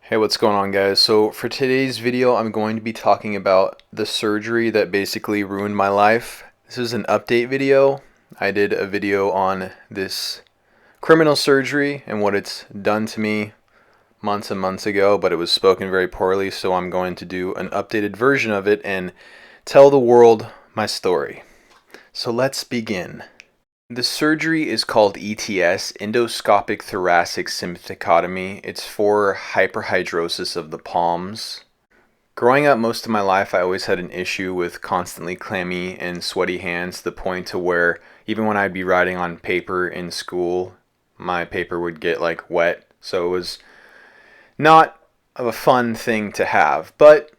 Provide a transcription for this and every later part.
Hey, what's going on, guys? So for today's video, I'm going to be talking about the surgery that basically ruined my life. This is an update video. I did a video on this criminal surgery and what it's done to me months and months ago, but it was spoken very poorly, so I'm going to do an updated version of it and tell the world my story. So let's begin. The surgery is called ETS, endoscopic thoracic sympathectomy. It's for hyperhidrosis of the palms. Growing up most of my life, I always had an issue with constantly clammy and sweaty hands, to the point to where even when I'd be writing on paper in school, my paper would get like wet. So it was not a fun thing to have. But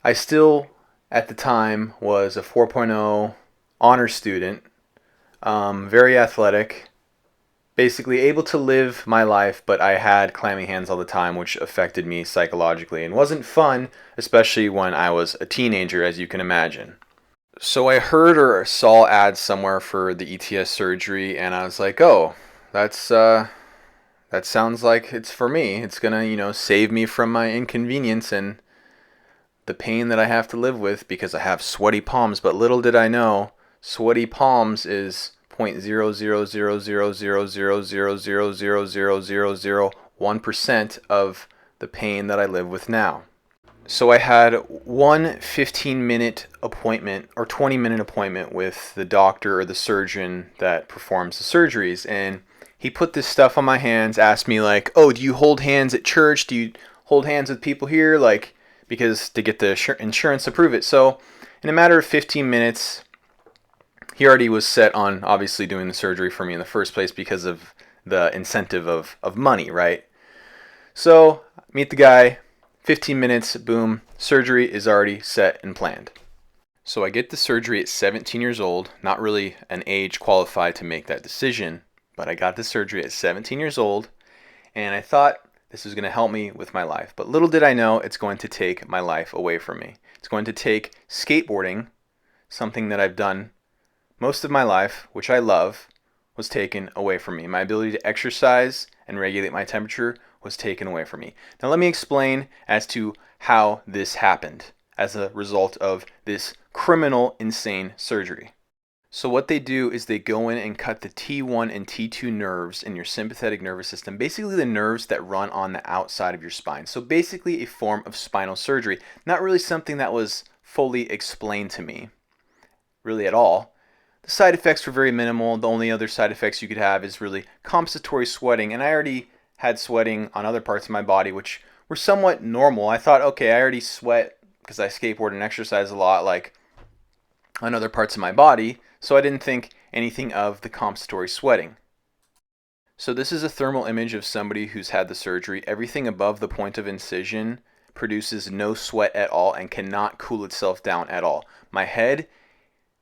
I still, at the time, was a 4.0 honor student. Very athletic, basically able to live my life, but I had clammy hands all the time, which affected me psychologically and wasn't fun, especially when I was a teenager, as you can imagine. So I heard or saw ads somewhere for the ETS surgery, and I was like, oh, that sounds like it's for me. It's gonna, save me from my inconvenience and the pain that I have to live with because I have sweaty palms. But little did I know, sweaty palms is 0.0000000000001% of the pain that I live with now. So I had one 15-minute appointment or 20-minute appointment with the doctor or the surgeon that performs the surgeries, and he put this stuff on my hands, asked me like, oh, do you hold hands at church? Do you hold hands with people here? Like, because to get the insurance to prove it. So in a matter of 15 minutes, he already was set on obviously doing the surgery for me in the first place because of the incentive of money, right? So meet the guy, 15 minutes, boom, surgery is already set and planned. So I get the surgery at 17 years old, not really an age qualified to make that decision, but I got the surgery at 17 years old, and I thought this was going to help me with my life. But little did I know it's going to take my life away from me. It's going to take skateboarding, something that I've done most of my life, which I love, was taken away from me. My ability to exercise and regulate my temperature was taken away from me. Now let me explain as to how this happened as a result of this criminal, insane surgery. So what they do is they go in and cut the T1 and T2 nerves in your sympathetic nervous system, basically the nerves that run on the outside of your spine. So basically a form of spinal surgery. Not really something that was fully explained to me, really at all. The side effects were very minimal. The only other side effects you could have is really compensatory sweating, and I already had sweating on other parts of my body which were somewhat normal. I thought, okay, I already sweat because I skateboard and exercise a lot, like on other parts of my body, so I didn't think anything of the compensatory sweating. So this is a thermal image of somebody who's had the surgery. Everything above the point of incision produces no sweat at all and cannot cool itself down at all. My head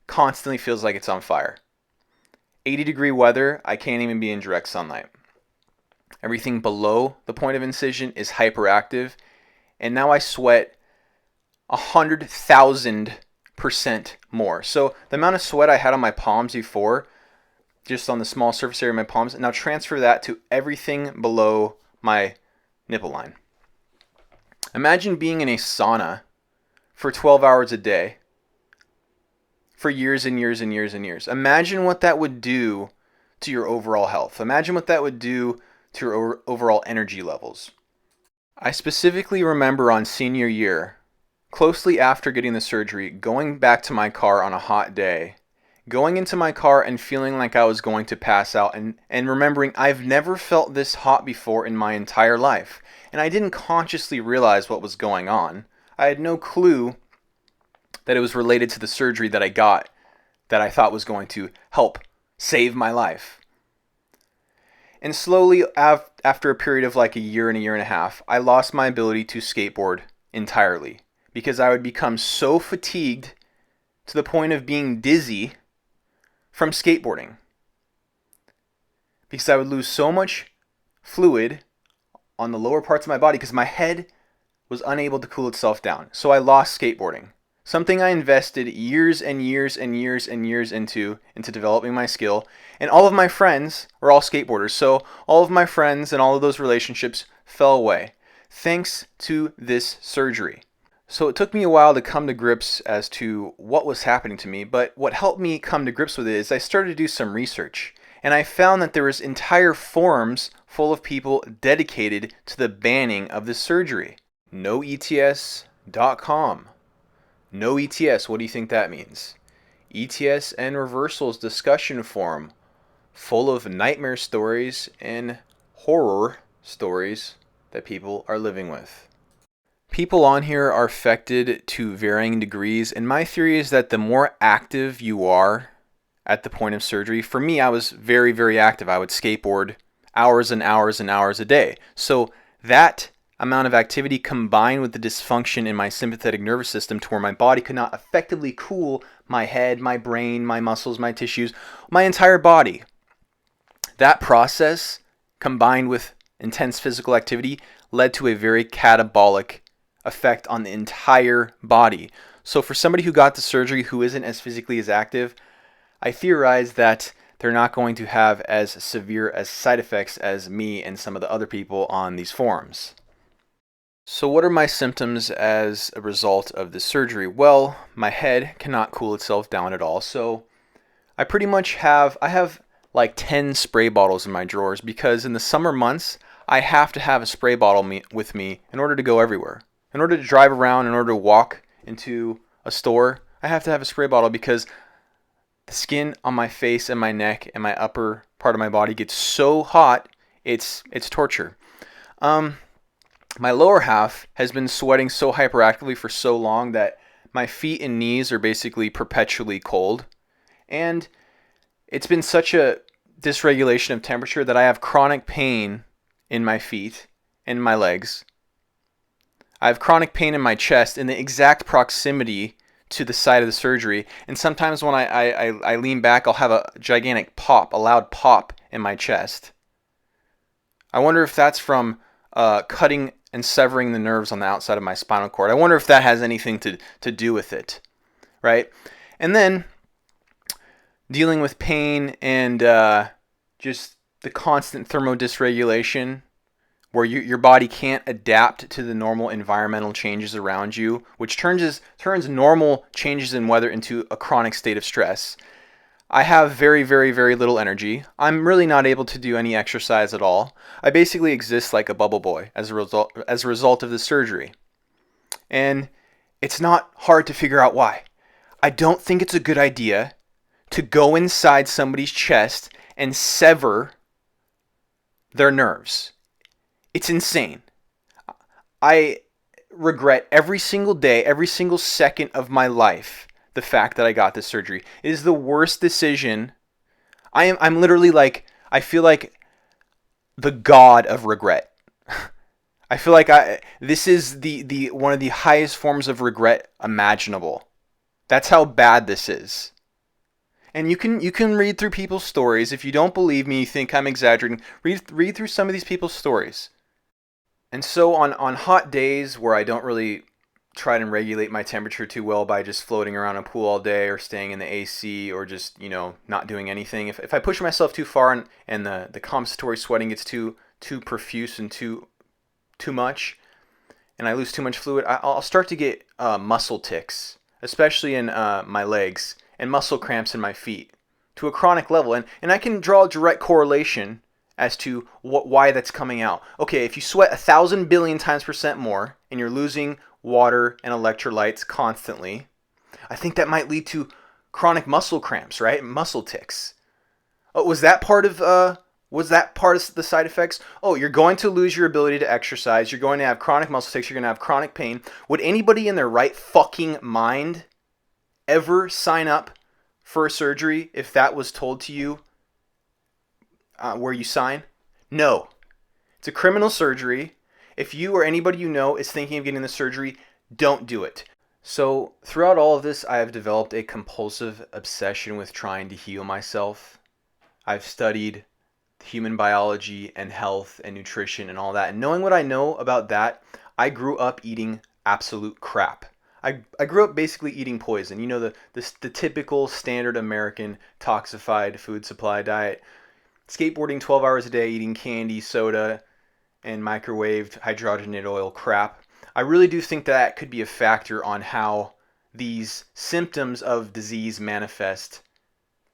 constantly feels like it's on fire. 80-degree weather, I can't even be in direct sunlight. Everything below the point of incision is hyperactive, and now I sweat 100,000% more. So the amount of sweat I had on my palms before, just on the small surface area of my palms, now transfer that to everything below my nipple line. Imagine being in a sauna for 12 hours a day for years and years and years and years. Imagine what that would do to your overall health. Imagine what that would do to your overall energy levels. I specifically remember on senior year, closely after getting the surgery, going back to my car on a hot day, going into my car and feeling like I was going to pass out, and remembering I've never felt this hot before in my entire life. And I didn't consciously realize what was going on. I had no clue that it was related to the surgery that I got that I thought was going to help save my life. And slowly, after a period of like a year and a half, I lost my ability to skateboard entirely because I would become so fatigued to the point of being dizzy from skateboarding. Because I would lose so much fluid on the lower parts of my body because my head was unable to cool itself down. So I lost skateboarding. Something I invested years and years and years and years into developing my skill. And all of my friends were all skateboarders. So all of my friends and all of those relationships fell away. thanks to this surgery. So it took me a while to come to grips as to what was happening to me, but what helped me come to grips with it is I started to do some research, and I found that there was entire forums full of people dedicated to the banning of this surgery. NoETS.com. No ETS, what do you think that means? ETS and Reversals discussion forum full of nightmare stories and horror stories that people are living with. People on here are affected to varying degrees, and my theory is that the more active you are at the point of surgery, for me, I was very, very active. I would skateboard hours and hours and hours a day. So that amount of activity combined with the dysfunction in my sympathetic nervous system to where my body could not effectively cool my head, my brain, my muscles, my tissues, my entire body. That process combined with intense physical activity led to a very catabolic effect on the entire body. So for somebody who got the surgery who isn't as physically as active, I theorize that they're not going to have as severe as side effects as me and some of the other people on these forums. So what are my symptoms as a result of this surgery? Well, my head cannot cool itself down at all. So I have like 10 spray bottles in my drawers because in the summer months, I have to have a spray bottle with me in order to go everywhere. In order to drive around, in order to walk into a store, I have to have a spray bottle because the skin on my face and my neck and my upper part of my body gets so hot, it's torture. My lower half has been sweating so hyperactively for so long that my feet and knees are basically perpetually cold. And it's been such a dysregulation of temperature that I have chronic pain in my feet and my legs. I have chronic pain in my chest in the exact proximity to the site of the surgery. And sometimes when I lean back, I'll have a gigantic pop, a loud pop in my chest. I wonder if that's from cutting and severing the nerves on the outside of my spinal cord. I wonder if that has anything to do with it, right? And then dealing with pain and just the constant thermodysregulation where your body can't adapt to the normal environmental changes around you, which turns normal changes in weather into a chronic state of stress. I have very, very, very little energy. I'm really not able to do any exercise at all. I basically exist like a bubble boy as a result of the surgery. And it's not hard to figure out why. I don't think it's a good idea to go inside somebody's chest and sever their nerves. It's insane. I regret every single day, every single second of my life the fact that I got this surgery. It is the worst decision. I'm literally like, I feel like the god of regret. I feel like this is the one of the highest forms of regret imaginable. That's how bad this is. And you can read through people's stories. If you don't believe me, you think I'm exaggerating, read through some of these people's stories. And so on hot days where I don't really try to regulate my temperature too well by just floating around a pool all day or staying in the AC or just, not doing anything. If I push myself too far and the compensatory sweating gets too profuse and too much and I lose too much fluid, I'll start to get muscle tics, especially in my legs, and muscle cramps in my feet to a chronic level. And I can draw a direct correlation as to why that's coming out. Okay, if you sweat 1,000 billion times % more and you're losing water and electrolytes constantly, I think that might lead to chronic muscle cramps, right? Muscle tics. Oh, was that part of the side effects? Oh, you're going to lose your ability to exercise. You're going to have chronic muscle tics. You're going to have chronic pain. Would anybody in their right fucking mind ever sign up for a surgery if that was told to you where you sign? No. It's a criminal surgery. If you or anybody you know is thinking of getting the surgery, don't do it. So throughout all of this, I have developed a compulsive obsession with trying to heal myself. I've studied human biology and health and nutrition and all that. And knowing what I know about that, I grew up eating absolute crap. I grew up basically eating poison. The typical standard American toxified food supply diet. Skateboarding 12 hours a day, eating candy, soda, and microwaved hydrogenated oil crap, I really do think that could be a factor on how these symptoms of disease manifest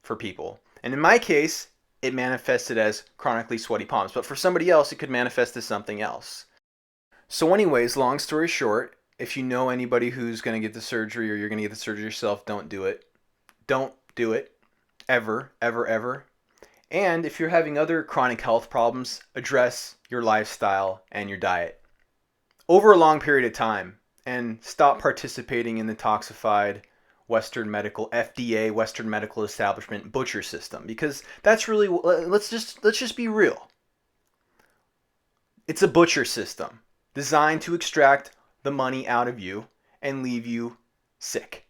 for people. And in my case, it manifested as chronically sweaty palms, but for somebody else, it could manifest as something else. So anyways, long story short, if you know anybody who's going to get the surgery or you're going to get the surgery yourself, don't do it. Don't do it. Ever, ever, ever. And if you're having other chronic health problems, address your lifestyle and your diet over a long period of time, and stop participating in the toxified Western medical FDA, Western medical establishment butcher system, because that's really, let's just be real. It's a butcher system designed to extract the money out of you and leave you sick.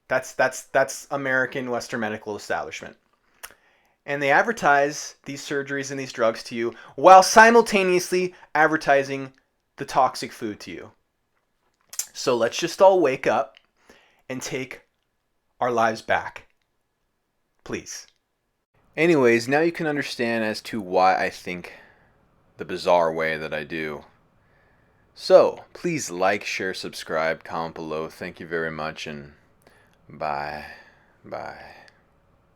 That's American Western medical establishment. And they advertise these surgeries and these drugs to you while simultaneously advertising the toxic food to you. So let's just all wake up and take our lives back. Please. Anyways, now you can understand as to why I think the bizarre way that I do. So, please like, share, subscribe, comment below. Thank you very much, and bye. Bye.